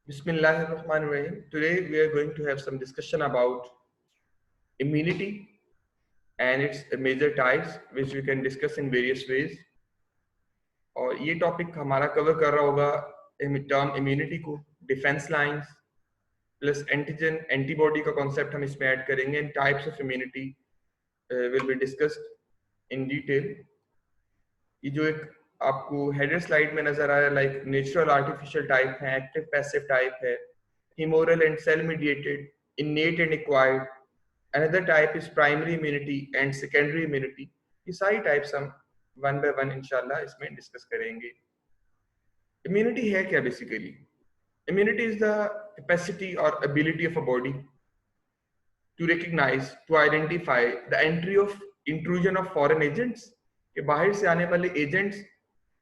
Bismillahirrahmanirrahim. Today we are going to have some discussion about immunity and its major types which we can discuss in various ways. और ये topic हमारा cover कर रहा होगा term immunity को, defence lines plus antigen antibody का concept हम इसमें ऐड करेंगे and types of immunity will be discussed in detail. ये जो एक आपको हेडर स्लाइड में नजर आ रहा है लाइक नेचुरल आर्टिफिशियल टाइप है, एक्टिव पैसिव टाइप है, humoral and cell mediated, innate and acquired. Another type is primary immunity and secondary immunity. ये सारी टाइप्स हम वन बाय वन इंशाल्लाह इसमें डिस्कस करेंगे। इम्यूनिटी है क्या basically? Immunity is the capacity और ability of a body to recognize, to identify the entry of intrusion of foreign agents, कि बाहर से आने वाले एजेंट्स,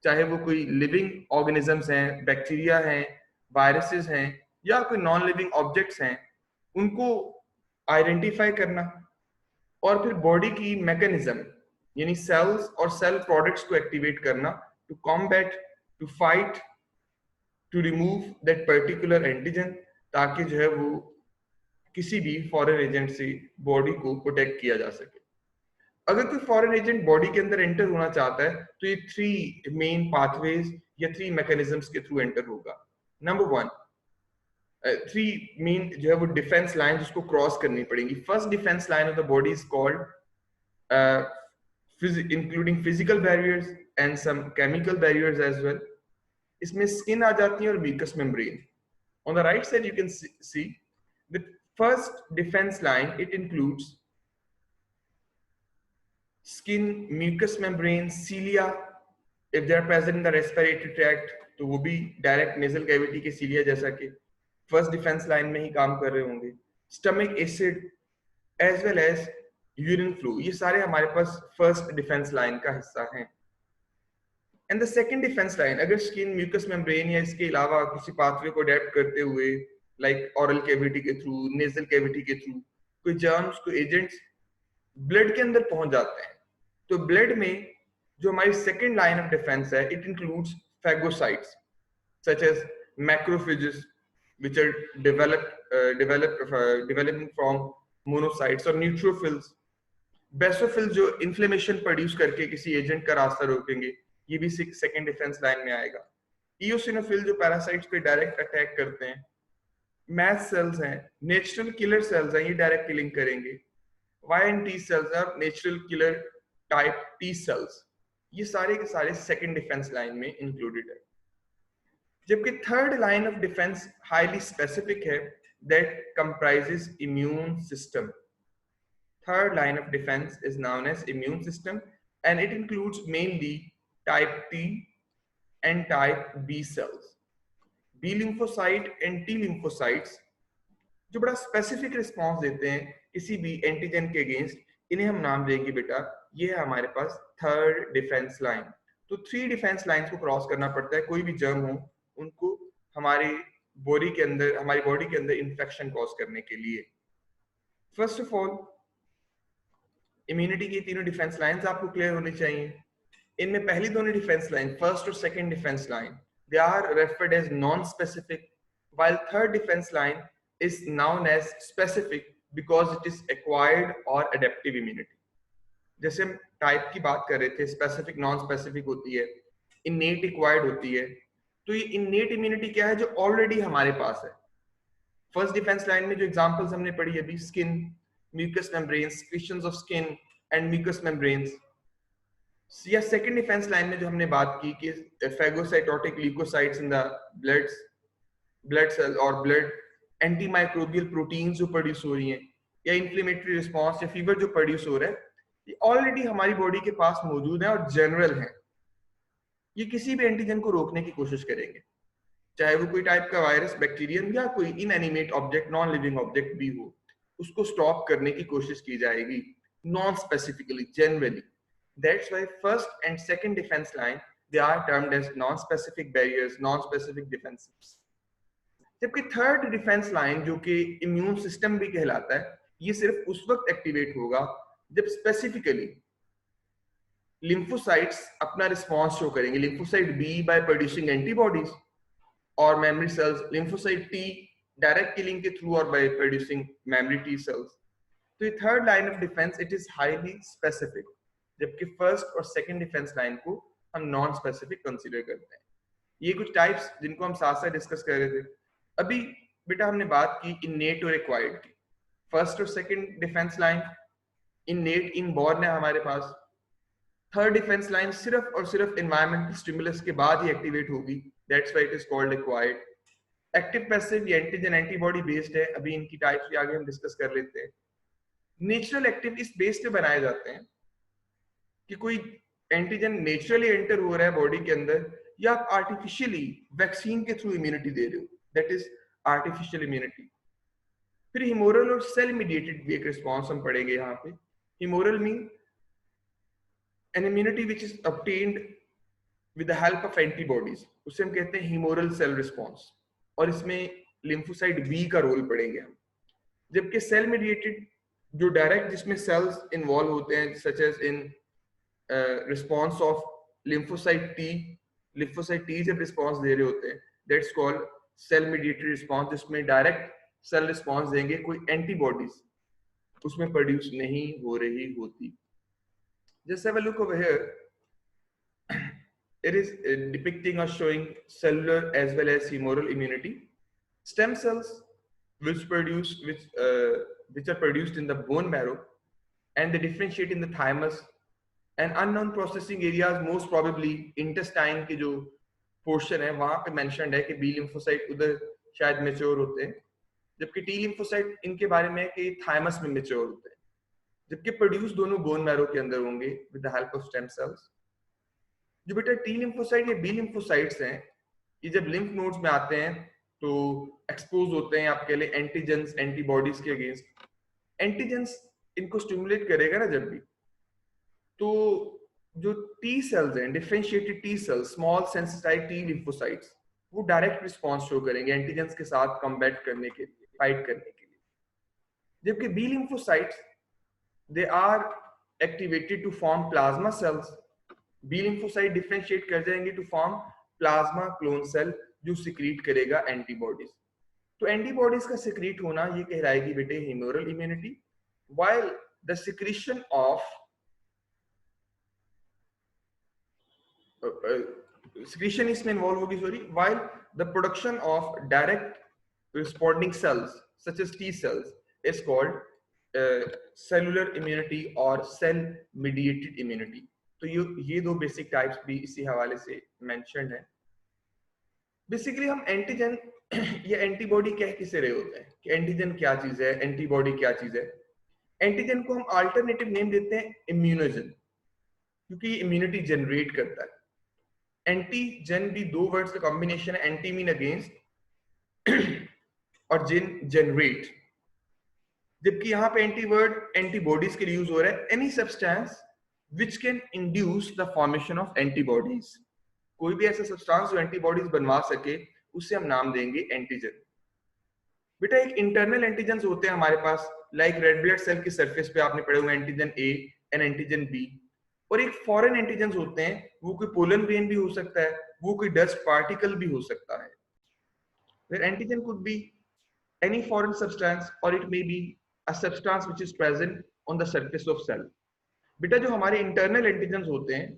चाहे वो कोई लिविंग ऑर्गेनिजम्स हैं, बैक्टीरिया हैं, वायरसेस हैं या कोई नॉन लिविंग ऑब्जेक्ट्स हैं, उनको आइडेंटिफाई करना और फिर बॉडी की मैकेनिज्म यानी सेल्स और सेल प्रोडक्ट्स को एक्टिवेट करना to combat, to fight, to remove that particular antigen, ताकि जो है वो किसी भी फॉरेन एजेंट से बॉडी को प्रोटेक्ट किया जा सके। अगर कोई फॉरेन एजेंट बॉडी के अंदर एंटर होना चाहता है तो ये थ्री मेन पाथवेज या थ्री मैकेनिज्म्स के थ्रू एंटर होगा। नंबर वन, थ्री मेन जो है वो डिफेंस लाइन जिसको क्रॉस करनी पड़ेगी। First defence line of the body is called including physical barriers and some chemical barriers as well. इसमें स्किन आ जाती है और mucous membrane. On the right side you can see the first defence line, it includes skin, mucous membrane, cilia, if they are present in the respiratory tract, तो वो भी direct nasal cavity के cilia जैसा कि first defence line में ही काम कर रहे होंगे। Stomach acid as well as urine flow, ये सारे हमारे पास फर्स्ट डिफेंस लाइन का हिस्सा हैं। And the second defence line, अगर स्किन, म्यूकस मेम्ब्रेन या इसके अलावा किसी पाथवे को अडेप्ट करते हुए लाइक ऑरल कैविटी के थ्रू, नेजल कैविटी के थ्रू कोई जर्म्स, कोई एजेंट्स ब्लड के अंदर पहुंच जाते हैं, तो ब्लड में जो हमारी सेकेंड लाइन ऑफ डिफेंस है, it includes phagocytes such as macrophages which are developing from monocytes, और न्यूट्रोफिल्स, बेसोफिल्स जो इन्फ्लेमेशन प्रोड्यूस करके किसी एजेंट का रास्ता रोकेंगे, ये भी सेकेंड डिफेंस लाइन में आएगा। इओसिनोफिल जो पैरासाइट्स पे डायरेक्ट अटैक करते हैं, मैस्ट सेल्स हैं, नेचुरल किलर सेल्स हैं, ये डायरेक्ट किलिंग करेंगे। वाई एंड टी सेल्स और natural killer type T cells, ये सारे के सारे सेकेंड डिफेंस लाइन में इंक्लूडेड है। जबकि third line of defence highly specific है, that comprises immune system. Third line of defence is known as immune system and it includes mainly type T and type B cells. B lymphocyte and T lymphocytes जो बड़ा specific response देते हैं किसी भी antigen के against, इन्हें हम नाम देंगे बेटा, ये है हमारे पास थर्ड डिफेंस लाइन। तो थ्री डिफेंस लाइंस को क्रॉस करना पड़ता है कोई भी जर्म हो उनको हमारी बॉडी के अंदर इंफेक्शन कॉज करने के लिए। फर्स्ट ऑफ ऑल, इम्यूनिटी की तीनों डिफेंस लाइंस आपको क्लियर होनी चाहिए। इनमें पहली दोनों डिफेंस लाइन, फर्स्ट और second defence line, they are referred as non specific, while third defense line is known as specific because it is acquired or adaptive immunity। जैसे हम टाइप की बात कर रहे थे, स्पेसिफिक नॉन स्पेसिफिक होती है, इनेट एक्वायर्ड होती है। तो ये इनेट इम्यूनिटी क्या है? जो ऑलरेडी हमारे पास है। फर्स्ट डिफेंस लाइन में जो एग्जांपल्स हमने पढ़ी अभी, skin, mucus membranes, secretions of skin and mucus membranes, या सेकंड डिफेंस लाइन में जो हमने बात की कि phagocytotic leukocytes in the blood cell और ब्लड एंटीमाइक्रोबियल प्रोटीन्स जो प्रोड्यूस हो रही हैं, या इन्फ्लेमेटरी रिस्पांस या फीवर जो प्रोड्यूस हो रहा है, ये ऑलरेडी हमारी बॉडी के पास मौजूद है और जनरल है। ये किसी भी एंटीजन को रोकने की कोशिश करेंगे, चाहे वो कोई टाइप का वायरस, बैक्टीरियम या कोई inanimate object, non living object भी हो, उसको स्टॉप करने की कोशिश की जाएगी, non specifically, generally. That's why first and second defence line, they are termed as non specific barriers, non specific defences. जबकि थर्ड डिफेंस लाइन जो कि इम्यून सिस्टम भी कहलाता है, ये सिर्फ उस वक्त एक्टिवेट होगा जब स्पेसिफिकली लिम्फोसाइट्स अपना रिस्पांस शो करेंगे। Lymphocyte B by producing antibodies, or memory cells, lymphocyte T direct killing के through or by producing memory T cells. तो ये third line of defence it is highly specific, जबकि first और second defence line को हम non specific consider करते हैं। ये कुछ टाइप्स जिनको हम साथ साथ डिस्कस कर रहे थे। अभी बेटा हमने बात की इननेट और एक्वायर्ड की। फर्स्ट और second defence line innate inborn है हमारे पास। थर्ड डिफेंस लाइन सिर्फ और सिर्फ एनवायरमेंटल स्टिमुलस के बाद ही एक्टिवेट होगी, that's why it is called acquired. Active passive ये एंटीजन एंटीबॉडी बेस्ड है, अभी इनकी टाइप्स भी आगे हम डिस्कस कर लेते हैं। नेचुरल एक्टिव इस बेस पे बनाए जाते हैं कि कोई एंटीजन नेचुरली एंटर हो रहा है बॉडी के अंदर, या आप आर्टिफिशियली वैक्सीन के थ्रू इम्यूनिटी दे रहे हो, दैट इज आर्टिफिशियल इम्यूनिटी। फिर हिमोरल और सेल मीडिएटेड भी एक रिस्पॉन्स हम पढ़ेंगे यहाँ पे। Humoral mean an immunity which is obtained with the help of antibodies, उसे हम कहते हैं हिमोरल सेल रिस्पॉन्स, और इसमें लिम्फोसाइट बी का रोल पढ़ेंगे हम। जबकि सेल मीडिएटेड जो डायरेक्ट जिसमें सेल्स इन्वॉल्व होते हैं, such as in response of lymphocyte T जब रिस्पॉन्स दे रहे होते हैं, that's called cell mediated response, जिसमें डायरेक्ट सेल रिस्पॉन्स देंगे, कोई एंटीबॉडीज उसमें प्रोड्यूस नहीं हो रही होती। Just have a look over here. It is depicting or showing cellular as well as humoral immunity. Stem cells which are produced in the bone marrow, and they differentiate in the thymus and unknown processing areas, most probably intestine के जो portion है वहां पे mentioned है कि B lymphocyte उधर शायद mature होते हैं, जबकि T lymphocyte इनके बारे में है कि thymus में mature होते हैं, जबकि प्रोड्यूस दोनों बोन मैरो के अंदर होंगे with the help of stem cells. जो बेटा टी लिम्फोसाइट या बी लिम्फोसाइट्स हैं, ये जब लिम्फ नोड्स में आते हैं तो एक्सपोज होते हैं आपके लिए एंटीजेंस एंटीबॉडीज के अगेंस्ट। एंटीजेंस इनको स्टिमुलेट करेगा ना जब भी, तो जो टी सेल्स हैं, differentiated T cells, small sensitize T lymphocytes, वो डायरेक्ट रिस्पॉन्स शो करेंगे एंटीजेंस के साथ कॉम्बैट करने के लिए, फाइट करने के लिए। जबकि B lymphocytes they are activated to form plasma cells. B lymphocyte differentiate कर जाएंगे to form plasma clone cell जो secrete करेगा antibodies। तो antibodies का secrete होना ये कहलाएगी बेटे humoral immunity, while the secretion of secretion इसमें involve होगी, sorry, while the production of direct responding cells such as T cells is called cellular immunity और सेल मीडिएटेड इम्यूनिटी। तो ये दो बेसिक टाइप्स भी इसी हवाले से मेंशन्ड है। बेसिकली हम एंटीजन या एंटीबॉडी कह किसे रहे होते हैं कि एंटीजन क्या चीज है, एंटीबॉडी क्या चीज है। एंटीजन को हम अल्टरनेटिव नेम देते हैं इम्यूनोजन, क्योंकि ये इम्यूनिटी जनरेट करता है। एंटीजन भी दो वर्ड्स का कॉम्बिनेशन है, एंटी मीन अगेंस्ट और जिन जनरेट, जबकि यहाँ पे एंटी वर्ड एंटीबॉडीज के लिए यूज हो रहा है। Any substance which can induce the formation of antibodies, कोई भी ऐसा सब्सटेंस जो एंटीबॉडीज बनवा सके उसे हम नाम देंगे एंटीजन। बेटा एक इंटरनल एंटीजन होते हैं हमारे पास, लाइक रेड ब्लड सेल की सरफेस पे आपने पढ़े हुए antigen A and antigen B, और एक फॉरेन एंटीजन होते हैं, वो कोई पोलन ग्रेन भी हो सकता है, वो कोई डस्ट पार्टिकल भी हो सकता है। Where antigen could be any foreign substance or it may be a substance which is present on the surface of cell। बेटा जो हमारे इंटरनल एंटीजेंस होते हैं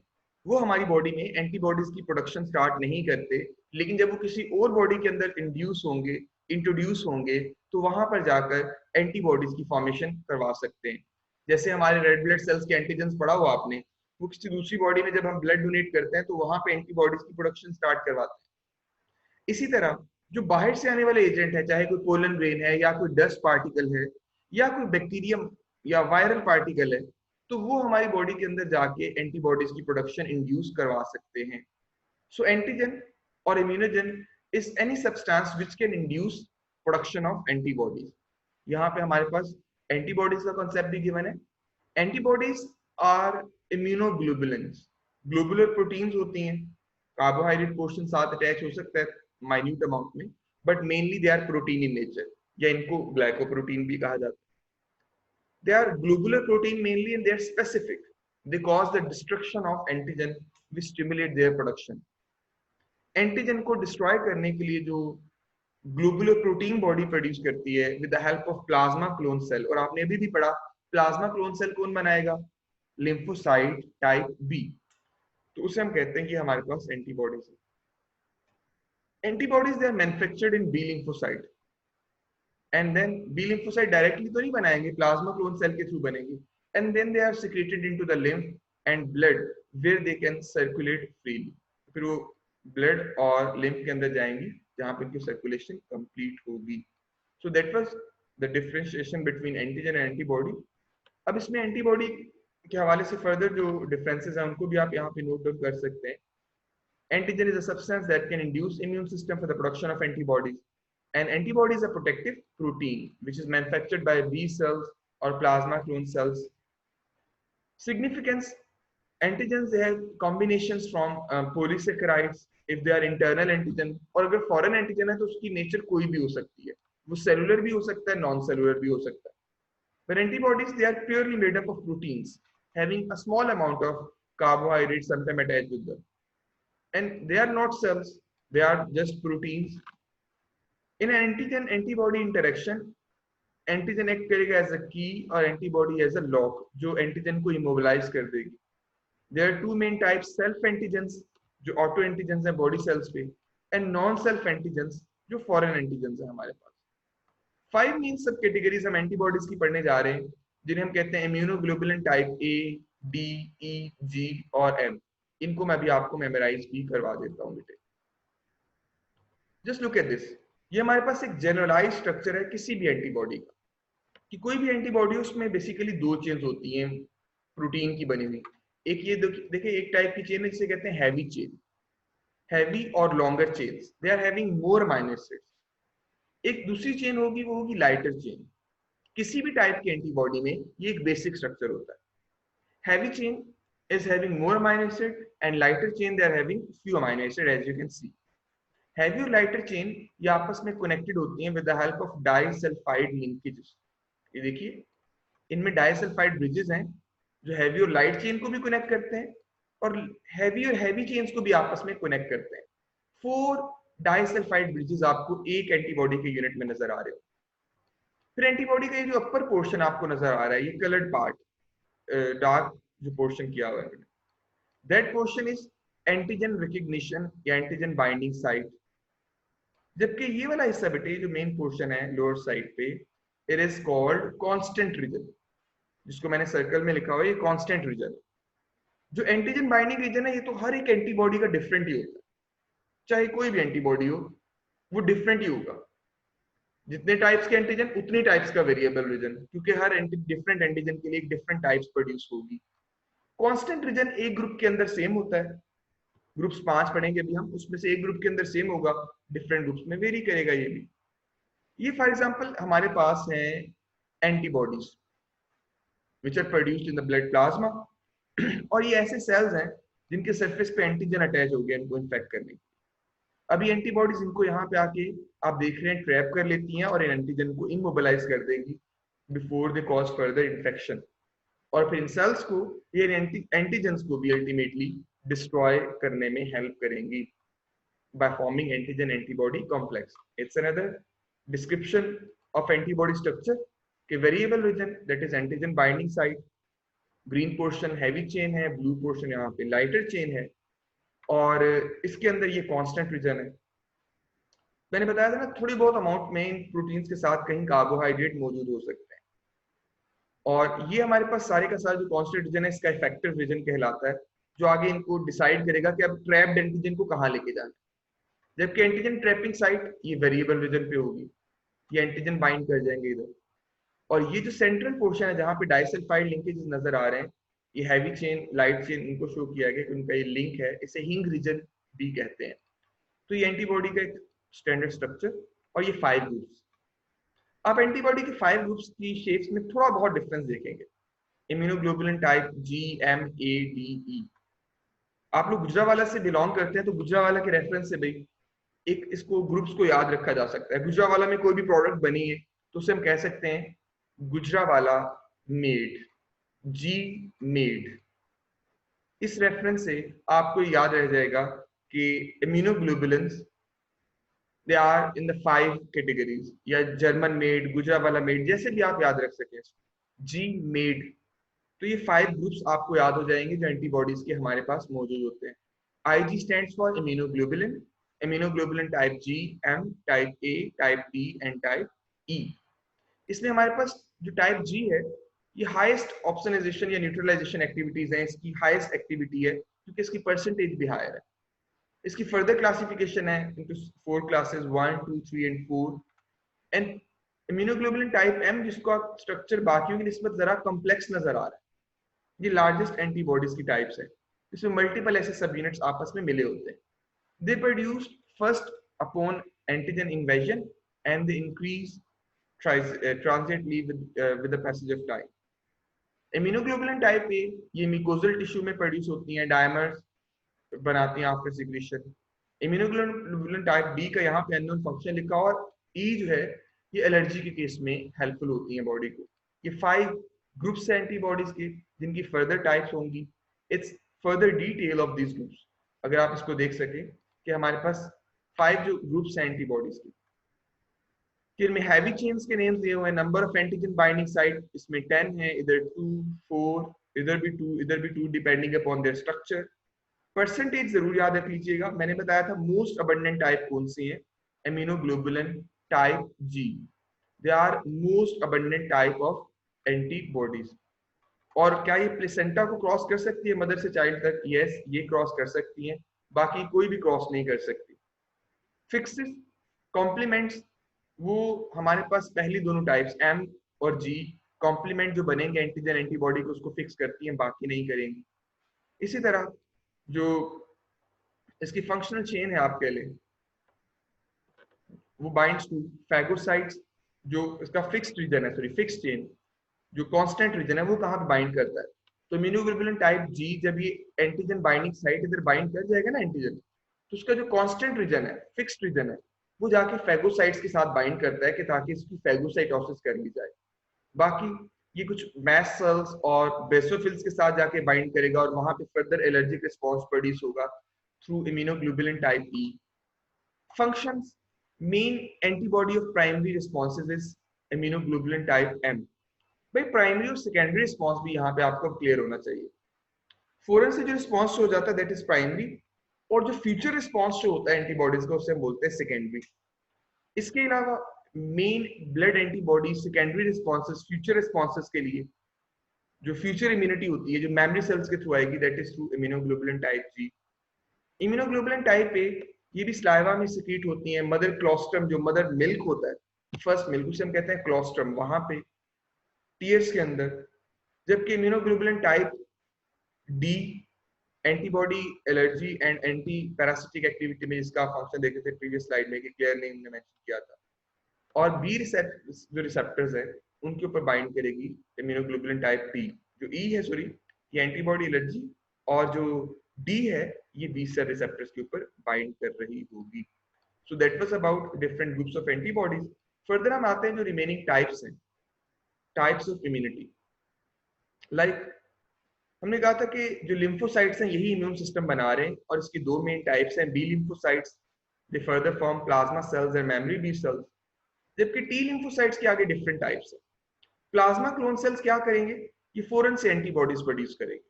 वो हमारी बॉडी में एंटीबॉडीज की प्रोडक्शन स्टार्ट नहीं करते, लेकिन जब वो किसी और बॉडी के अंदर इंट्रोड्यूस होंगे तो वहां पर जाकर एंटीबॉडीज की फॉर्मेशन करवा सकते हैं। जैसे हमारे रेड ब्लड सेल्स के एंटीजेंस पढ़ा हुआ आपने, वो किसी दूसरी बॉडी में जब हम ब्लड डोनेट करते हैं तो वहां पे एंटीबॉडीज की प्रोडक्शन स्टार्ट करवाते हैं। इसी तरह जो बाहर से आने वाले एजेंट है, चाहे कोई पोलन ग्रेन है या कोई डस्ट पार्टिकल है या कोई बैक्टीरियम या वायरल पार्टिकल है, तो वो हमारी बॉडी के अंदर जाके एंटीबॉडीज की प्रोडक्शन इंड्यूस करवा सकते हैं। सो एंटीजन और immunogen is any substance which can induce production of antibodies. यहाँ पे हमारे पास एंटीबॉडीज का कॉन्सेप्ट भी गिवन है। Antibodies are immunoglobulins, globular proteins होती हैं, कार्बोहाइड्रेट पोर्शन साथ अटैच हो सकता है माइन्यूट अमाउंट में, but mainly they are protein in nature, या इनको ग्लाइकोप्रोटीन भी कहा जाता है। They are globular protein mainly and they are specific. They cause the destruction of antigen which stimulate their production. Antigen को डिस्ट्रॉय करने के लिए जो ग्लोबुलर प्रोटीन बॉडी प्रोड्यूस करती है with the help of plasma clone cell, और आपने अभी भी पढ़ा प्लाज्मा क्लोन सेल कौन बनाएगा? Lymphocyte type B. तो उसे हम कहते हैं कि हमारे पास एंटीबॉडीज है। Antibodies they are manufactured in B lymphocyte, and then B lymphocyte directly तो नहीं बनाएंगे, प्लाज्मा क्लोन सेल के थ्रू बनेगी, and then they are secreted into the lymph and blood where they can circulate freely. फिर वो blood और lymph के अंदर जाएंगी जहां पे इनकी सर्कुलेशन कंप्लीट होगी। So that was the differentiation between antigen and antibody. अब इसमें एंटीबॉडी के हवाले से फर्दर जो डिफरेंसेस हैं उनको भी आप यहाँ पे नोट डाउन कर सकते हैं। Antigen is a substance that can induce immune system for the production of antibodies. An antibody is a protective protein which is manufactured by B cells or plasma clone cells. Significance: antigens, they have combinations from polysaccharides if they are internal antigen, और अगर foreign antigen है तो उसकी nature कोई भी हो सकती है, वो cellular भी हो सकता है, non cellular भी हो सकता है. But antibodies, they are purely made up of proteins having a small amount of carbohydrates sometimes attached with them. And they are not cells, they are just proteins. In an antigen antibody interaction, antigen act करेगा as a key और antibody as a lock, जो antigen को immobilize कर देगी. There are two main types: self antigens जो auto antigens हैं body cells पे, and non self antigens जो foreign antigens हैं हमारे पास. 5 मेन सब कैटेगरीज हम एंटीबॉडीज की पढ़ने जा रहे हैं, जिन्हें हम कहते हैं इम्यूनोग्लोबुलिन टाइप ए, डी, ई, जी और एम. इनको मैं भी आपको मेमोराइज भी करवा देता हूँ बेटे. Just look at this. ये हमारे पास एक जनरलाइज स्ट्रक्चर है किसी भी एंटीबॉडी का, कि कोई भी एंटीबॉडी उसमें बेसिकली दो चेन्स होती हैं प्रोटीन की बनी हुई. एक ये देखिए एक टाइप की चेन है जिसे कहते हैं हैवी चेन. हैवी और longer chains, they are having more amino acids. एक दूसरी चेन होगी, वो होगी लाइटर चेन. किसी भी टाइप की एंटीबॉडी में ये एक बेसिक स्ट्रक्चर होता है. Heavy chain is having more amino acid and lighter chain they are having few amino acid, as you can see. Heavy और lighter chain ये आपस में connected होती हैं with the help of disulfide linkages. ये देखिए इनमें disulfide bridges हैं जो heavy और light chain को भी connect करते हैं और heavy और heavy chains को भी आपस में connect करते हैं. 4 disulfide bridges आपको एक एंटीबॉडी के यूनिट में नजर आ रहे हो. फिर एंटीबॉडी का ये जो अपर पोर्शन आपको नजर आ रहा है, ये कलर्ड पार्ट, डार्क जो पोर्शन किया हुआ है, that portion is antigen recognition या एंटीजन बाइंडिंग साइट. जबकि ये वाला हिस्सा बेटे जो मेन पोर्शन है लोअर साइड पे, it is called constant region, जिसको मैंने सर्कल में लिखा हुआ है, ये कांस्टेंट रीजन. जो एंटीजन बाइंडिंग रीजन है ये तो हर एक एंटीबॉडी का डिफरेंट ही होता है, चाहे कोई भी एंटीबॉडी हो वो डिफरेंट ही होगा. जितने टाइप्स के एंटीजन उतनी टाइप्स का वेरिएबल रीजन, क्योंकि हर डिफरेंट एंटीजन के लिए एक डिफरेंट टाइप्स प्रोड्यूस होगी. कांस्टेंट रीजन एक ग्रुप के अंदर सेम होता है, ग्रुप्स 5 पढ़ेंगे अभी हम, उसमें से एक ग्रुप के अंदर सेम होगा, डिफरेंट ग्रुप्स में वेरी करेगा ये भी. ये फॉर एग्जांपल हमारे पास है antibodies which are produced in the blood plasma, और ये ऐसे सेल्स हैं जिनके सरफेस पे एंटीजन अटैच हो गया इनको इन्फेक्ट करने. अभी एंटीबॉडीज इनको यहाँ पे आके आप देख रहे हैं ट्रैप कर लेती हैं और एंटीजन को इमोबिलाइज कर देंगी before they cause further infection. और फिर इन सेल्स को ये एंटीजेंस को भी अल्टीमेटली डिस्ट्रॉय करने में हेल्प करेंगी by forming antigen antibody complex. It's another description of antibody structure के variable region that is antigen binding site. Green portion heavy chain है, ब्लू पोर्शन यहाँ पे लाइटर चेन है, और इसके अंदर ये कांस्टेंट रीजन है. मैंने बताया था ना थोड़ी बहुत अमाउंट में इन प्रोटीन्स के साथ कहीं कार्बोहाइड्रेट मौजूद हो सकते हैं, और ये हमारे पास सारे का सारा जो कांस्टेंट रीजन है इसका इफेक्टिव रीजन कहलाता है, जो आगे इनको डिसाइड करेगा कि अब ट्रैप्ड एंटीजन को कहाँ लेके जाना है. जबकि एंटीजन ट्रैपिंग साइट ये वेरिएबल रीजन पे होगी, ये एंटीजन बाइंड कर जाएंगे इधर. और ये जो सेंट्रल पोर्शन है जहाँ पे डाइसल्फाइड लिंकेजेस नजर आ रहे हैं, ये हैवी चेन लाइट चेन इनको शो किया गया कि उनका ये लिंक है, इसे हिंग रीजन भी कहते हैं. तो ये एंटीबॉडी का एक स्टैंडर्ड स्ट्रक्चर, और ये 5 ग्रुप्स. आप एंटीबॉडी के 5 ग्रुप्स की शेप्स में थोड़ा बहुत डिफरेंस देखेंगे. इम्यूनोग्लोबुलिन टाइप जी, एम, ए, डी, ई. आप लोग गुजरावाला से बिलोंग करते हैं तो गुजरावाला के रेफरेंस से भाई एक इसको ग्रुप्स को याद रखा जा सकता है. गुजरावाला में कोई भी प्रोडक्ट बनी है तो उसे हम कह सकते हैं गुजरावाला मेड, जी मेड. इस रेफरेंस से आपको याद रह जाएगा कि immunoglobulins they are in the 5 categories, या जर्मन मेड, गुजरावाला मेड, जैसे भी आप याद रख सकें, जी मेड। तो ये 5 ग्रुप्स आपको याद हो जाएंगे जो एंटीबॉडीज के हमारे पास मौजूद होते हैं। IG stands for immunoglobulin, immunoglobulin type G, M, type A, type B and type E। इसमें हमारे पास जो टाइप G है, ये हाईएस्ट ऑप्सोनाइजेशन या न्यूट्रलाइजेशन एक्टिविटीज है, इसकी हाईएस्ट एक्टिविटी है क्योंकि इसकी परसेंटेज भी हायर है। इसकी फर्दर क्लासिफिकेशन है into 4 classes, 1, 2, 3 and 4। And immunoglobulin type M, जिसको स्ट्रक्चर बाकियों की निस्बत जरा कॉम्प्लेक्स नजर आ रहा है, ये लार्जेस्ट एंटीबॉडीज की टाइप्स है। इसमें मल्टीपल ऐसे सब यूनिट्स आपस में मिले होते हैं। They produce first upon antigen invasion and they increase transiently with the passage of time. Immunoglobulin type A ये म्यूकोजल टिश्यू में प्रोड्यूस होती हैं, डायमर्स बनाती हैं after secretion. Immunoglobulin type B का यहाँ पे अननोन फंक्शन लिखा, और ई जो है ये एलर्जी के केस में हेल्पफुल होती है बॉडी को। ये 5 ग्रुप्स हैं एंटीबॉडीज के, जिनकी फर्दर टाइप्स होंगी। It's further detail of this groups, अगर आप इसको देख सकें कि हमारे पास 5 जो ग्रुप्स हैं एंटीबॉडीज के, फिर में हैवी चेन्स के नेम्स दिए हुए हैं। Number of antigen binding site इसमें 10 है, इधर 2, 4, इधर भी 2, इधर भी 2, depending upon their structure. Percentage जरूर याद रख लीजिएगा, मैंने बताया था मोस्ट अबंडेंट टाइप कौन सी है, immunoglobulin type G. They are most abundant type of antibodies. और क्या ये प्लेसेंटा को क्रॉस कर सकती है मदर से चाइल्ड तक? यस, ये क्रॉस कर सकती है, बाकी कोई भी क्रॉस नहीं कर सकती। फिक्सेस कॉम्प्लीमेंट्स, वो हमारे पास पहली दोनों टाइप्स M और G कॉम्प्लीमेंट जो बनेंगे एंटीजन एंटीबॉडी को, उसको फिक्स करती हैं, बाकी नहीं करेंगी। इसी तरह जो इसकी फंक्शनल चेन है आप कह लें, वो बाइंड्स टू फैगोसाइट्स, जो इसका फिक्स्ड रीजन है, सॉरी फिक्स्ड चेन, जो कांस्टेंट रीजन है वो कहाँ पे बाइंड करता है। तो इम्यूनोग्लोबुलिन टाइप G जब ये एंटीजन बाइंडिंग साइट इधर बाइंड कर जाएगा ना एंटीजन, तो उसका जो कांस्टेंट रीजन है, फिक्स्ड रीजन है, वो जाके फैगोसाइट्स के साथ बाइंड करता है कि ताकि इसकी फैगोसाइटोसिस कर ली जाए। बाकी ये कुछ मैस्ट सेल्स और बेसोफिल्स के साथ जाके बाइंड करेगा और वहां पे फर्दर एलर्जिक रिस्पॉन्स प्रोड्यूस होगा through immunoglobulin type E। Functions, main antibody of primary responses is immunoglobulin type M। भाई प्राइमरी और सेकेंडरी रिस्पॉन्स भी यहाँ पे आपको क्लियर होना चाहिए। फॉरन से जो रिस्पॉन्स हो जाता है दैट इज प्राइमरी, और जो फ्यूचर रिस्पॉन्स जो होता है एंटीबॉडीज का उसे हम बोलते हैं सेकेंडरी। इसके अलावा main blood antibody secondary responses, future responses के लिए जो फ्यूचर इम्यूनिटी होती है जो मेमोरी सेल्स के थ्रू आएगी, that is through immunoglobulin type G। Immunoglobulin type A ये भी स्लाइवा में सिक्रीट होती है। मदर क्लोस्ट्रम, जो मदर मिल्क होता है, फर्स्ट मिल्क, उसे हम कहते हैं क्लोस्ट्रम, वहां पे टीयर्स के अंदर। जबकि immunoglobulin type D antibody allergy and anti parasitic activity में जिसका फंक्शन देखे थे प्रीवियस स्लाइड में कि क्लियरली हमने मेंशन किया था। और बी जो रिसेप्टर्स है उनके ऊपर बाइंड करेगी इम्यूनोग्लोबुलिन टाइप T। जो E है, सॉरी, ये एंटीबॉडी एलर्जी, और जो D है ये बी सेल रिसेप्टर्स के ऊपर बाइंड कर रही होगी। So that was about different groups of antibodies. Further हम आते हैं जो रिमेनिंग टाइप्स हैं, टाइप्स ऑफ इम्यूनिटी। लाइक हमने कहा था कि जो लिम्फोसाइट्स हैं यही इम्यून सिस्टम बना रहे हैं, और इसकी 2 मेन टाइप्स हैं, B lymphocytes, they further form plasma cells and memory B cells. जबकि टी लिम्फोसाइट्स के आगे डिफरेंट टाइप्स है। प्लाज्मा क्लोन सेल्स क्या करेंगे, ये फौरन से एंटीबॉडीज प्रोड्यूस करेंगे,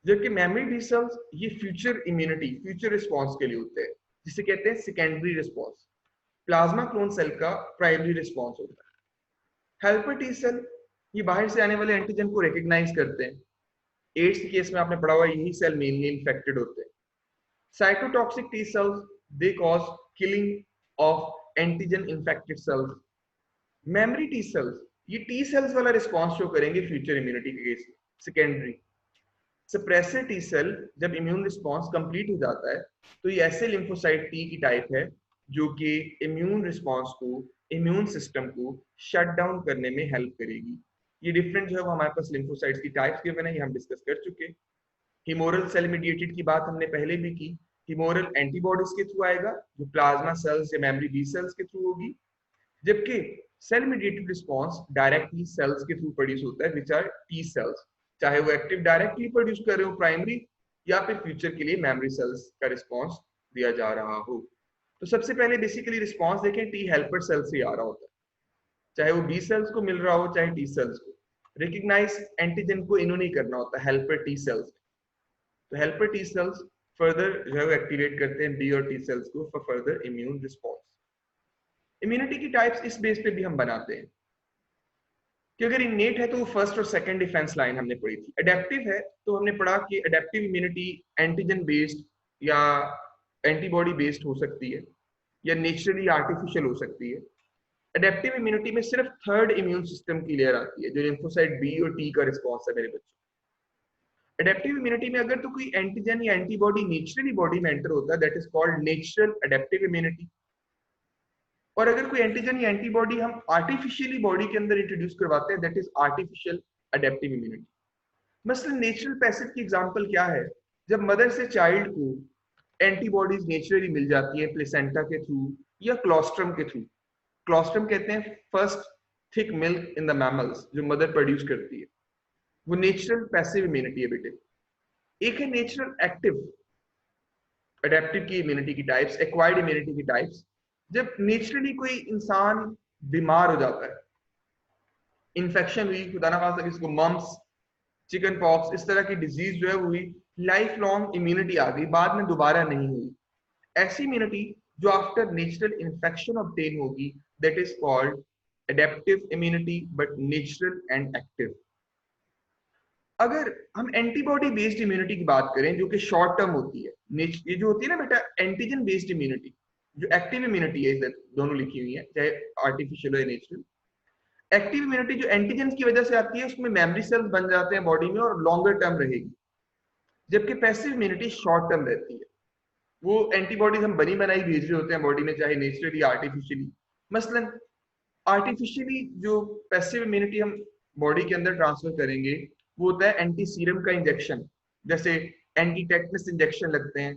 जबकि मेमोरी बी सेल्स ये फ्यूचर इम्यूनिटी, फ्यूचर रिस्पॉन्स के लिए होते हैं, जिसे कहते हैं secondary response. Plasma clone cell का प्राइमरी रिस्पॉन्स होता है। हेल्पर टी सेल ये बाहर से आने वाले एंटीजन को रिकॉग्नाइज करते हैं। एड्स के केस में आपने पढ़ा हुआ यही सेल मेनली इन्फेक्टेड होते हैं। Cytotoxic T cells they cause killing of antigen infected cells. Memory T cells ये टी सेल्स वाला रिस्पॉन्स शो करेंगे फ्यूचर इम्यूनिटी के केस में, सेकेंडरी। सप्रेसर टी सेल जब इम्यून रिस्पॉन्स कंप्लीट हो जाता है तो ये ऐसे लिम्फोसाइट टी की टाइप है जो कि इम्यून रिस्पॉन्स को, इम्यून सिस्टम को शट डाउन करने में हेल्प करेगी। ये डिफरेंट जो है वो हमारे पास लिम्फोसाइट्स की टाइप्स के बने, ये हम डिस्कस कर चुके। हिमोरल सेल मीडिएटेड की बात हमने पहले भी की। हिमोरल एंटीबॉडीज के थ्रू आएगा जो प्लाज्मा सेल्स या मेमोरी बी सेल्स के थ्रू होगी, जबकि cell mediated response directly cells के थ्रू प्रोड्यूस होता है, विच आर टी सेल्स। चाहे वो एक्टिव डायरेक्टली प्रोड्यूस कर रहे हो प्राइमरी, या फिर फ्यूचर के लिए मेमोरी सेल्स का रिस्पॉन्स दिया जा रहा हो। तो सबसे पहले बेसिकली रिस्पॉन्स देखें टी हेल्पर सेल से आ रहा होता है, चाहे वो बी सेल्स को मिल रहा हो चाहे टी सेल्स को। रिकग्नाइज एंटीजन को इन्होंने करना होता है हेल्पर टी सेल्स। तो हेल्पर टी सेल्स फर्दर जो है वो एक्टिवेट करते हैं बी और टी सेल्स को for further immune response. Immunity की टाइप्स इस बेस पे भी हम बनाते हैं कि अगर इनेट है तो वो फर्स्ट और सेकंड डिफेंस लाइन हमने पढ़ी थी। एडेप्टिव है तो हमने पढ़ा कि एडेप्टिव इम्यूनिटी एंटीजन बेस्ड या एंटीबॉडी बेस्ड हो सकती है या नेचुरली आर्टिफिशियल हो सकती है। एडेप्टिव इम्यूनिटी में सिर्फ थर्ड इम्यून सिस्टम की लेयर आती है जो लिम्फोसाइट बी और टी का रिस्पॉन्स है मेरे बच्चों। एडेप्टिव इम्यूनिटी में अगर तो कोई एंटीजन या एंटीबॉडी नेचुरली बॉडी में एंटर होता है that is called natural adaptive immunity. और अगर कोई एंटीजन या एंटीबॉडी हम आर्टिफिशियली बॉडी के अंदर इंट्रोड्यूस करवाते हैं that is artificial adaptive immunity. मसलन नेचुरल पैसिव की एग्जांपल क्या है, जब मदर से चाइल्ड को एंटीबॉडीज नेचुरली मिल जाती है प्लेसेंटा के थ्रू या क्लोस्ट्रम के थ्रू। क्लोस्ट्रम कहते हैं first thick milk in the mammals जो मदर प्रोड्यूस करती है, वो नेचुरल पैसिव इम्यूनिटी है बेटे। एक है नेचुरल एक्टिव एडेप्टिव की इम्यूनिटी की टाइप्स, एक्वायर्ड इम्यूनिटी की टाइप्स। जब नेचुरली कोई इंसान बीमार हो जाता है, इन्फेक्शन हुई, खुदा ना खास्ता किसी को मम्स, चिकन पॉक्स, इस तरह की डिजीज जो है हुई, लाइफ लॉन्ग इम्यूनिटी आ गई, बाद में दोबारा नहीं हुई, ऐसी इम्यूनिटी जो आफ्टर नेचुरल इन्फेक्शन ऑब्टेन होगी that is called adaptive immunity but natural and active. अगर हम एंटीबॉडी बेस्ड इम्यूनिटी की बात करें जो कि शॉर्ट टर्म होती है, ये जो होती है ना बेटा एंटीजन बेस्ड इम्यूनिटी, जो एक्टिव इम्यूनिटी है इधर दोनों लिखी हुई है चाहे आर्टिफिशियल या नेचुरल। एक्टिव इम्यूनिटी जो एंटीजन की वजह से आती है उसमें मेमोरी सेल्स बन जाते हैं बॉडी में और लॉन्गर टर्म रहेगी, जबकि पैसिव इम्यूनिटी शॉर्ट टर्म रहती है। वो एंटीबॉडीज हम बनी बनाई भेज रहे होते हैं बॉडी में चाहे नेचुरली या आर्टिफिशियली। मसलन आर्टिफिशियली जो पैसिव इम्यूनिटी हम बॉडी के अंदर ट्रांसफर करेंगे वो होता है एंटी सीरम का इंजेक्शन, जैसे एंटी टेटनस इंजेक्शन लगते हैं,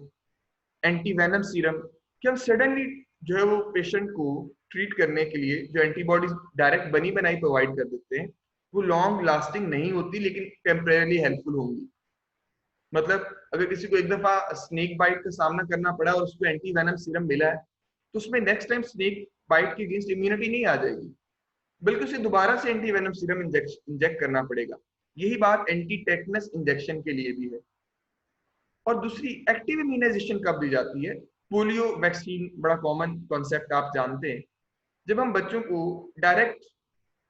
एंटी वेनम सीरम, कि हम सडनली जो है वो पेशेंट को ट्रीट करने के लिए जो एंटीबॉडीज डायरेक्ट बनी बनाई प्रोवाइड कर देते हैं वो लॉन्ग लास्टिंग नहीं होती लेकिन टेम्परेरी हेल्पफुल होंगी। मतलब अगर किसी को एक दफा स्नेक बाइट का सामना करना पड़ा और उसको एंटी वेनम सीरम मिला है तो उसमें नेक्स्ट टाइम स्नेक बाइट के अगेंस्ट इम्यूनिटी नहीं आ जाएगी, बल्कि उसे दोबारा से एंटी वेनम सीरम इंजेक्ट करना पड़ेगा। यही बात एंटी टेटनस इंजेक्शन के लिए भी है। और दूसरी एक्टिव इम्यूनाइजेशन कब दी जाती है, पोलियो वैक्सीन बड़ा कॉमन कॉन्सेप्ट आप जानते हैं। जब हम बच्चों को direct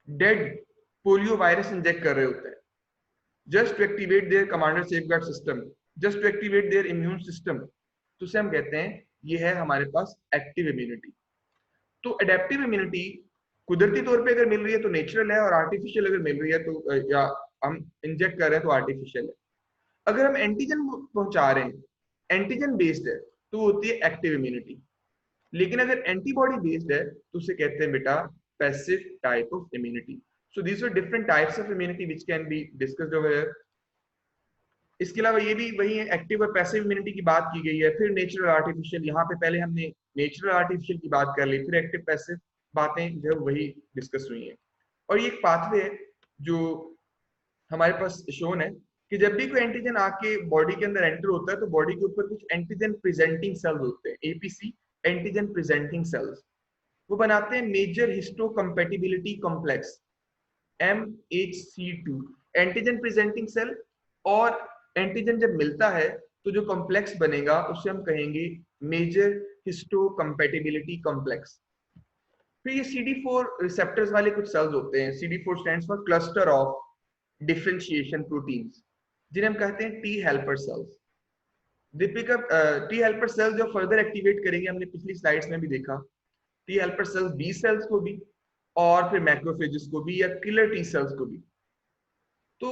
dead polio virus inject कर रहे होते हैं just to activate their commander safeguard system, just to activate their immune system, तो उसे हम कहते हैं ये है हमारे पास एक्टिव इम्यूनिटी। तो एडेप्टिव इम्यूनिटी कुदरती तौर पे अगर मिल रही है तो नेचुरल है और आर्टिफिशियल अगर मिल रही है तो या हम इंजेक्ट कर रहे हैं तो आर्टिफिशियल है। अगर हम एंटीजन पहुंचा रहे हैं एंटीजन बेस्ड है तो होती है एक्टिव इम्यूनिटी, लेकिन अगर एंटीबॉडी बेस्ड है तो उसे कहते हैं बेटा passive type of immunity. So these are different types of immunity which can be discussed over here. इसके अलावा ये भी वही है, एक्टिव और पैसिव इम्यूनिटी की बात की गई है, फिर नेचुरल आर्टिफिशियल, यहाँ पे पहले हमने नेचुरल आर्टिफिशियल की बात कर ली, फिर एक्टिव पैसिव बातें जो वही डिस्कस हुई हैं। और ये एक पाथवे है जो हमारे पास शोन है कि जब भी कोई एंटीजन आके बॉडी के अंदर एंटर होता है तो बॉडी के ऊपर कुछ एंटीजन प्रेजेंटिंग सेल्स होते हैं, एपीसी एंटीजन प्रेजेंटिंग सेल्स, वो बनाते हैं major histo compatibility complex MHC2 antigen presenting cell. और एंटीजन जब मिलता है तो जो कॉम्प्लेक्स बनेगा उसे हम कहेंगे मेजर हिस्टो कंपैटिबिलिटी कॉम्प्लेक्स। फिर ये CD4 रिसेप्टर्स वाले कुछ सेल्स होते हैं, CD4 stands for cluster of differentiation proteins, जिन्हें हम कहते हैं टी हेल्पर सेल्स। दीपिका टी हेल्पर सेल्स जो फर्दर एक्टिवेट करेंगे, हमने पिछली स्लाइड्स में भी देखा, T helper cells B cells को भी और फिर मैक्रोफेजेस को भी या किलर टी सेल्स को भी। तो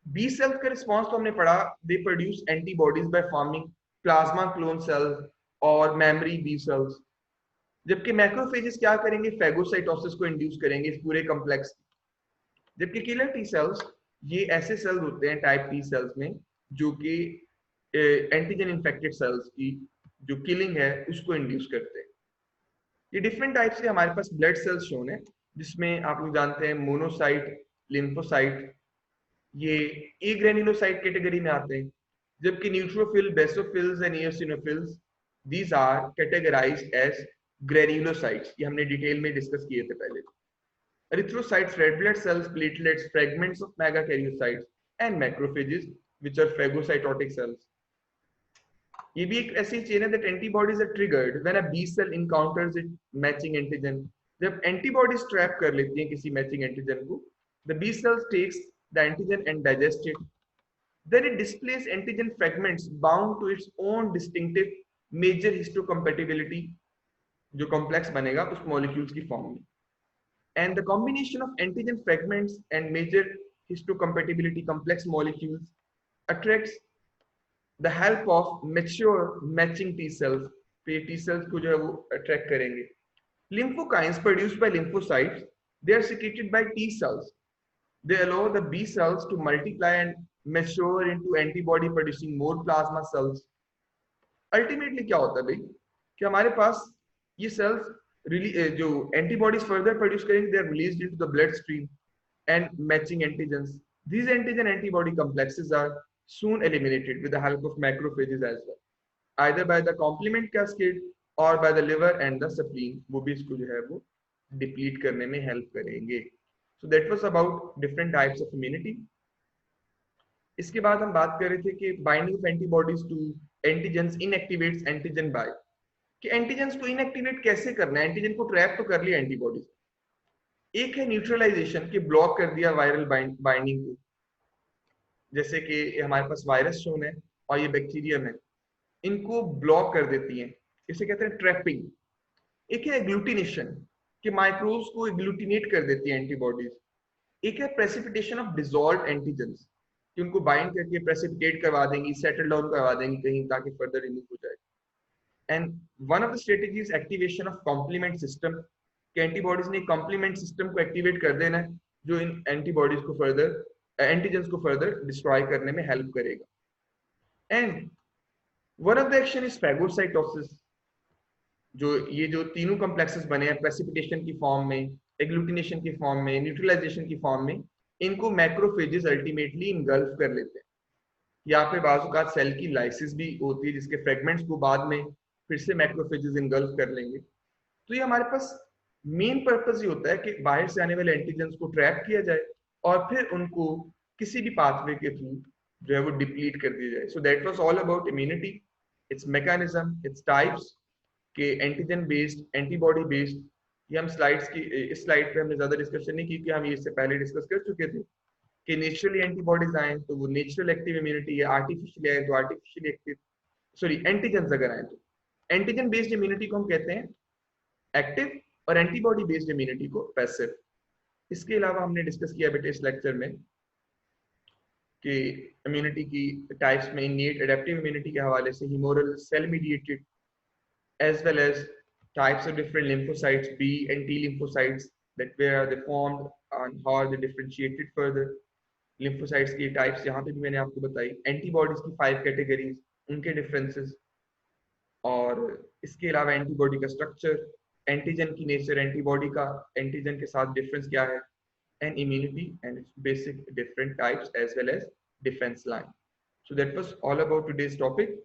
बी सेल्स का रिस्पॉन्स तो हमने पढ़ा, they produce antibodies by forming plasma clone cells और मेमोरी बी सेल्स, जबकि मैक्रोफेजेस क्या करेंगे, फेगोसाइटोसिस को इंड्यूस करेंगे इस पूरे कॉम्प्लेक्स। जबकि किलर टी सेल्स ये ऐसे सेल्स होते हैं टाइप टी सेल्स में जो कि एंटीजन इन्फेक्टेड सेल्स की जो किलिंग है उसको इंड्यूस करते हैं। ये डिफरेंट टाइप से हमारे पास ब्लड सेल्स शोन है, जिसमें आप लोग जानते हैं मोनोसाइट, लिम्फोसाइट, ये ए ग्रेन्युलोसाइट कैटेगरी में आते हैं। जबकि neutrophil, basophils and eosinophils these are categorised as granulocytes, ये हमने डिटेल में डिस्कस किए थे पहले। erythrocytes, red blood cells, platelets, fragments of megakaryocytes and macrophages which are phagocytotic cells. ये भी एक ऐसी चेन है that antibodies are triggered when a B cell encounters its matching antigen. जब antibodies trap कर लेती हैं किसी matching antigen को, the B cells takes the antigen and digest it. Then it displays antigen fragments bound to its own distinctive major histocompatibility, जो complex बनेगा उस molecules की form में. And the combination of antigen fragments and major histocompatibility complex molecules attracts the help of mature matching T cells. T cells को जो है वो attract करेंगे. Lymphokines produced by lymphocytes, they are secreted by T cells. They allow the B cells to multiply and mature into antibody producing more plasma cells. Ultimately क्या होता है भाई कि हमारे पास ये cells जो antibodies further produce करेंगे, they are released into the bloodstream and matching antigens. These antigen antibody complexes are soon eliminated with the help of macrophages as well, either by the complement cascade or by the liver and the spleen. वो भी इसको जो है वो deplete करने में help करेंगे. So that was about different types of immunity. इसके बाद हम बात कर रहे थे कि binding of antibodies to antigens inactivates antigen buy. कि एंटीजेंस को इनएक्टिवेट कैसे करना है, एंटीजन को ट्रैप तो कर लिया एंटीबॉडीज, एक है न्यूट्रलाइजेशन कि ब्लॉक कर दिया वायरल बाइंडिंग को, जैसे कि हमारे पास वायरस शोन है और ये बैक्टीरियम है, इनको ब्लॉक कर देती हैं, इसे कहते हैं ट्रैपिंग. एक है एग्लूटिनेशन कि माइक्रोब्स को एग्लूटिनेट कर देती है एंटीबॉडीज. एक है प्रेसिपिटेशन ऑफ डिसॉल्व्ड एंटीजेंस कि उनको बाइंड करके प्रेसिपिटेट करवा देंगी, सेटल डाउन करवा देंगी कहीं ताकि फर्दर रिमूव हो जाए. And one of the strategies activation of complement system कि एंटीबॉडीज ने complement system को एक्टिवेट कर देना है जो इन एंटीबॉडीज को फर्दर एंटीजेंस को फर्दर डिस्ट्रॉय करने में हेल्प करेगा. And one of the action is phagocytosis. जो ये तीनों कॉम्प्लेक्सेस बने हैं प्रेसिपिटेशन की फॉर्म में, एग्लूटिनेशन की फॉर्म में, न्यूट्रलाइजेशन की फॉर्म में, इनको मैक्रोफेजेस अल्टीमेटली इनगल्फ कर लेते हैं. यहाँ पे बाजुकात सेल की लाइसिस भी होती है जिसके फ्रेगमेंट्स को बाद में फिर से मैक्रोफेजेस इनगल्फ कर लेंगे. तो ये हमारे पास मेन पर्पस ये होता है कि बाहर से आने वाले एंटीजेंस को ट्रैप किया जाए और फिर उनको किसी भी पाथवे के थ्रू जो है वो डिप्लीट कर दिया जाए. So that was all about immunity, it's mechanism, its types के एंटीजन बेस्ड, एंटीबॉडी बेस्ड. ये हम स्लाइड्स की इस स्लाइड पे हमने ज्यादा डिस्कशन नहीं की कि हम ये इससे पहले डिस्कस कर चुके थे कि नेचुरली एंटीबॉडीज आए तो वो नेचुरल एक्टिव इम्यूनिटी है, आर्टिफिशियली आए तो आर्टिफिशियली एक्टिव, सॉरी एंटीजेंस अगर आए तो एंटीजन बेस्ड इम्यूनिटी को हम कहते हैं एक्टिव और एंटीबॉडी बेस्ड इम्यूनिटी को पैसिव. इसके अलावा हमने डिस्कस किया बेटे इस लेक्चर में कि इम्यूनिटी की टाइप्स में इनेट एडेप्टिव इम्यूनिटी के हवाले से humoral, cell mediated, as well as types of different lymphocytes, B and T lymphocytes, that where are they formed and how are they differentiated further. lymphocytes की types यहाँ पे भी मैंने आपको बताई. antibodies की 5 categories, उनके differences, और इसके अलावा एंटीबॉडी का स्ट्रक्चर, एंटीजन की नेचर, एंटीबॉडी का एंटीजन के साथ डिफरेंस क्या है, and immunity and its basic different types as well as defence line. So that was all about today's topic.